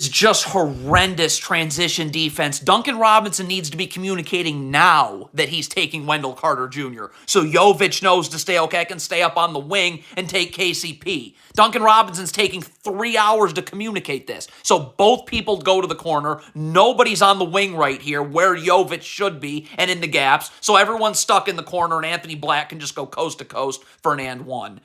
It's just horrendous transition defense. Duncan Robinson needs to be communicating now that he's taking Wendell Carter Jr. So Jovic knows to stay okay, I can stay up on the wing and take KCP. Duncan Robinson's taking 3 hours to communicate this. So both people go to the corner. Nobody's on the wing right here where Jovic should be and in the gaps. So everyone's stuck in the corner and Anthony Black can just go coast to coast for an and one.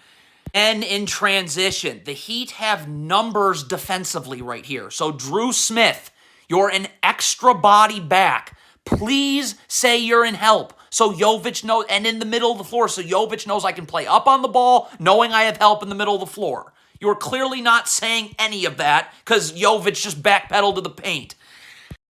And in transition, the Heat have numbers defensively right here. So Drew Smith, you're an extra body back. Please say you're in help. So Jovic knows, and in the middle of the floor, so Jovic knows I can play up on the ball, knowing I have help in the middle of the floor. You're clearly not saying any of that because Jovic just backpedaled to the paint.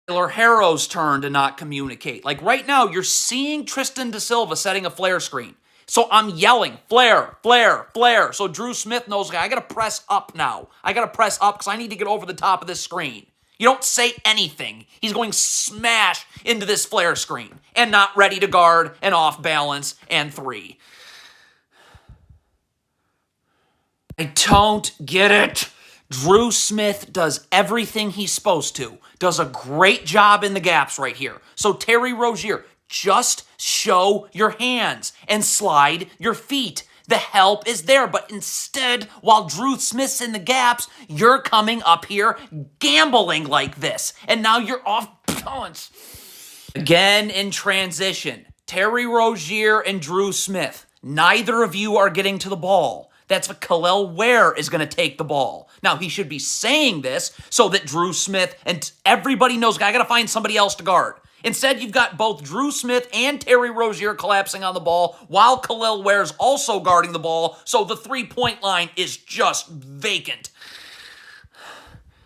Tyler Herro's turn to not communicate. Like right now, you're seeing Tristan Da Silva setting a flare screen. So I'm yelling, flare, flare, flare. So Drew Smith knows, I got to press up now. I got to press up because I need to get over the top of this screen. You don't say anything. He's going smash into this flare screen and not ready to guard and off balance and three. I don't get it. Drew Smith does everything he's supposed to. Does a great job in the gaps right here. So Terry Rozier, just show your hands and slide your feet. The help is there, but instead, while Drew Smith's in the gaps, you're coming up here gambling like this, and now you're off balance. Again in transition, Terry Rozier and Drew Smith. Neither of you are getting to the ball. That's what Kel'el Ware is going to take the ball. Now, he should be saying this so that Drew Smith and everybody knows, I got to find somebody else to guard. Instead, you've got both Drew Smith and Terry Rozier collapsing on the ball while Kel'el Ware's also guarding the ball, so the three-point line is just vacant.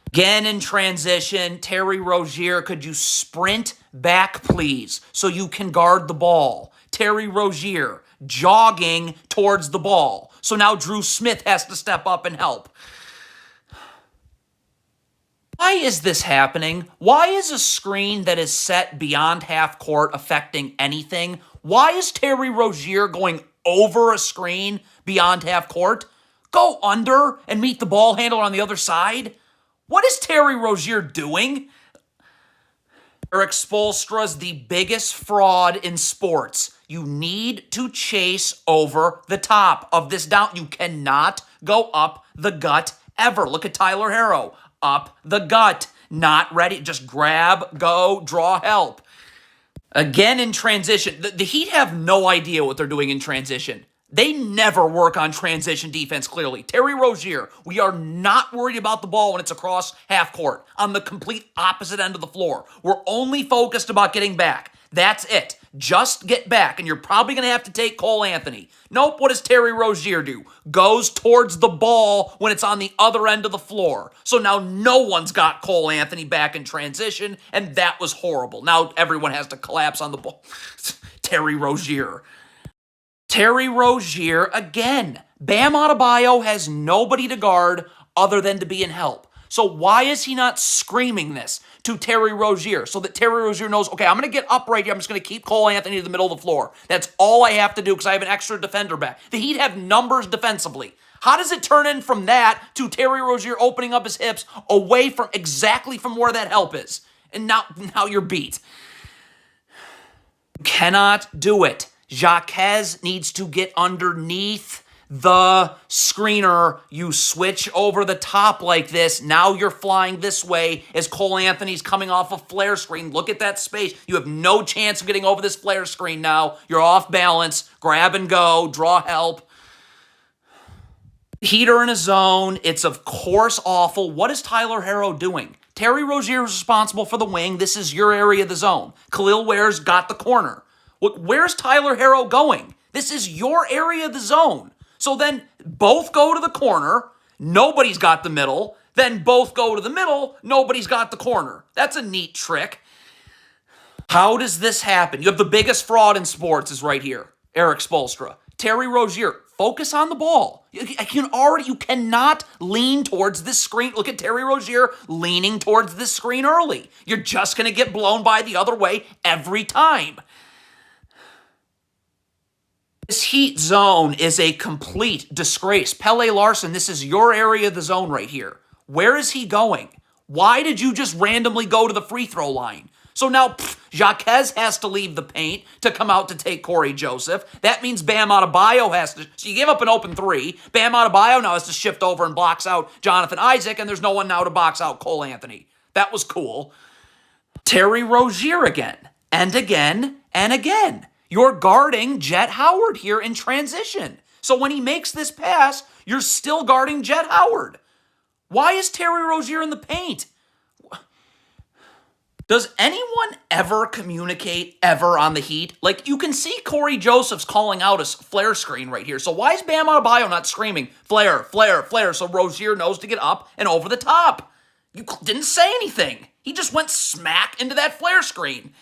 Again in transition, Terry Rozier, could you sprint back, please, so you can guard the ball? Terry Rozier jogging towards the ball. So now Drew Smith has to step up and help. Why is this happening? Why is a screen that is set beyond half court affecting anything? Why is Terry Rozier going over a screen beyond half court? Go under and meet the ball handler on the other side? What is Terry Rozier doing? ERIK Spoelstra's the biggest fraud in sports. You need to chase over the top of this down. You cannot go up the gut ever. Look at Tyler Herro. Up the gut. Not ready. Just grab, go, draw, help. Again in transition. The Heat have no idea what they're doing in transition. They never work on transition defense, clearly. Terry Rozier, we are not worried about the ball when it's across half court on the complete opposite end of the floor. We're only focused about getting back. That's it. Just get back, and you're probably going to have to take Cole Anthony. Nope, what does Terry Rozier do? Goes towards the ball when it's on the other end of the floor. So now no one's got Cole Anthony back in transition, and that was horrible. Now everyone has to collapse on the ball. Terry Rozier. Terry Rozier, again. Bam Adebayo has nobody to guard other than to be in help. So why is he not screaming this to Terry Rozier so that Terry Rozier knows, okay, I'm going to get up right here. I'm just going to keep Cole Anthony to the middle of the floor. That's all I have to do because I have an extra defender back. The Heat have numbers defensively. How does it turn in from that to Terry Rozier opening up his hips away from exactly from where that help is? And now you're beat. You cannot do it. Jaquez needs to get underneath the screener. You switch over the top like this. Now you're flying this way as Cole Anthony's coming off a flare screen. Look at that space. You have no chance of getting over this flare screen now. You're off balance. Grab and go. Draw help. Heat are in a zone. It's, of course, awful. What is Tyler Herro doing? Terry Rozier is responsible for the wing. This is your area of the zone. Kel'el Ware's got the corner. Where's Tyler Herro going? This is your area of the zone. So then both go to the corner. Nobody's got the middle. Then both go to the middle. Nobody's got the corner. That's a neat trick. How does this happen? You have the biggest fraud in sports is right here. ERIK Spoelstra. Terry Rozier, focus on the ball. You cannot lean towards this screen. Look at Terry Rozier leaning towards this screen early. You're just going to get blown by the other way every time. This Heat zone is a complete disgrace. Pele Larson, this is your area of the zone right here. Where is he going? Why did you just randomly go to the free throw line? So now Jaquez has to leave the paint to come out to take Corey Joseph. That means Bam Adebayo has to. So you give up an open three. Bam Adebayo now has to shift over and blocks out Jonathan Isaac, and there's no one now to box out Cole Anthony. That was cool. Terry Rozier again, and again, and again. You're guarding Jet Howard here in transition. So when he makes this pass, you're still guarding Jet Howard. Why is Terry Rozier in the paint? Does anyone ever communicate ever on the Heat? Like, you can see Corey Joseph's calling out a flare screen right here. So why is Bam Adebayo not screaming, flare, flare, flare, so Rozier knows to get up and over the top? You didn't say anything. He just went smack into that flare screen.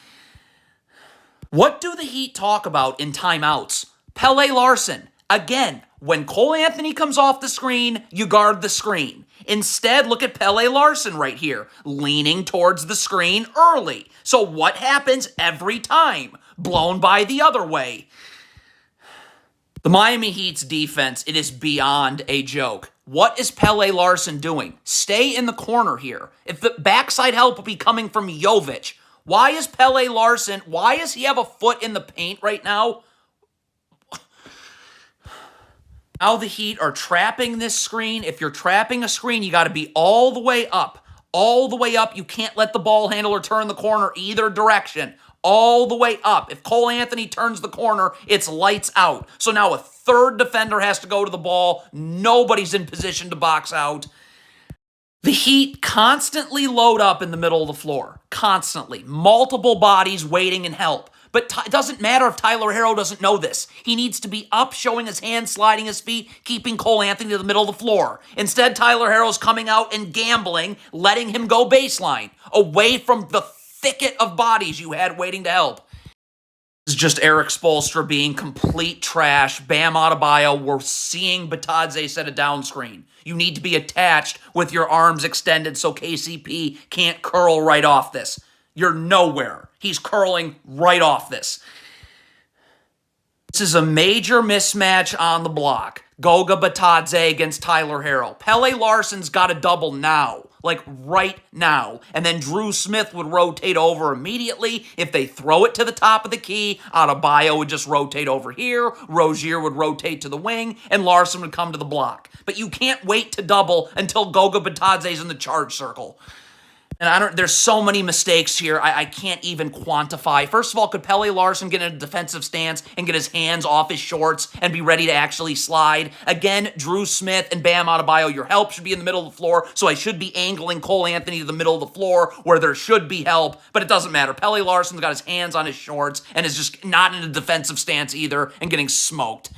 What do the Heat talk about in timeouts? Pele Larson. Again, when Cole Anthony comes off the screen, you guard the screen. Instead, look at Pele Larson right here, leaning towards the screen early. So what happens every time? Blown by the other way. The Miami Heat's defense, it is beyond a joke. What is Pele Larson doing? Stay in the corner here. If the backside help will be coming from Jovic, why is Pele Larson, why does he have a foot in the paint right now? Now the Heat are trapping this screen. If you're trapping a screen, you got to be all the way up. All the way up. You can't let the ball handler turn the corner either direction. All the way up. If Cole Anthony turns the corner, it's lights out. So now a third defender has to go to the ball. Nobody's in position to box out. The Heat constantly load up in the middle of the floor. Constantly. Multiple bodies waiting and help. But it doesn't matter if Tyler Herro doesn't know this. He needs to be up, showing his hands, sliding his feet, keeping Cole Anthony to the middle of the floor. Instead, Tyler Herro's coming out and gambling, letting him go baseline, away from the thicket of bodies you had waiting to help. This is just ERIK Spoelstra being complete trash. Bam Adebayo, we're seeing Batadze set a down screen. You need to be attached with your arms extended so KCP can't curl right off this. You're nowhere. He's curling right off this. This is a major mismatch on the block. Goga Batadze against Tyler Herro. Pele Larson's got a double now, like right now. And then Drew Smith would rotate over immediately. If they throw it to the top of the key, Adebayo would just rotate over here. Rozier would rotate to the wing, and Larson would come to the block. But you can't wait to double until Goga Batadze's in the charge circle. And there's so many mistakes here, I can't even quantify. First of all, could Pele Larson get in a defensive stance and get his hands off his shorts and be ready to actually slide? Again, Drew Smith and Bam Adebayo, your help should be in the middle of the floor, so I should be angling Cole Anthony to the middle of the floor where there should be help, but it doesn't matter. Pele Larson's got his hands on his shorts and is just not in a defensive stance either and getting smoked.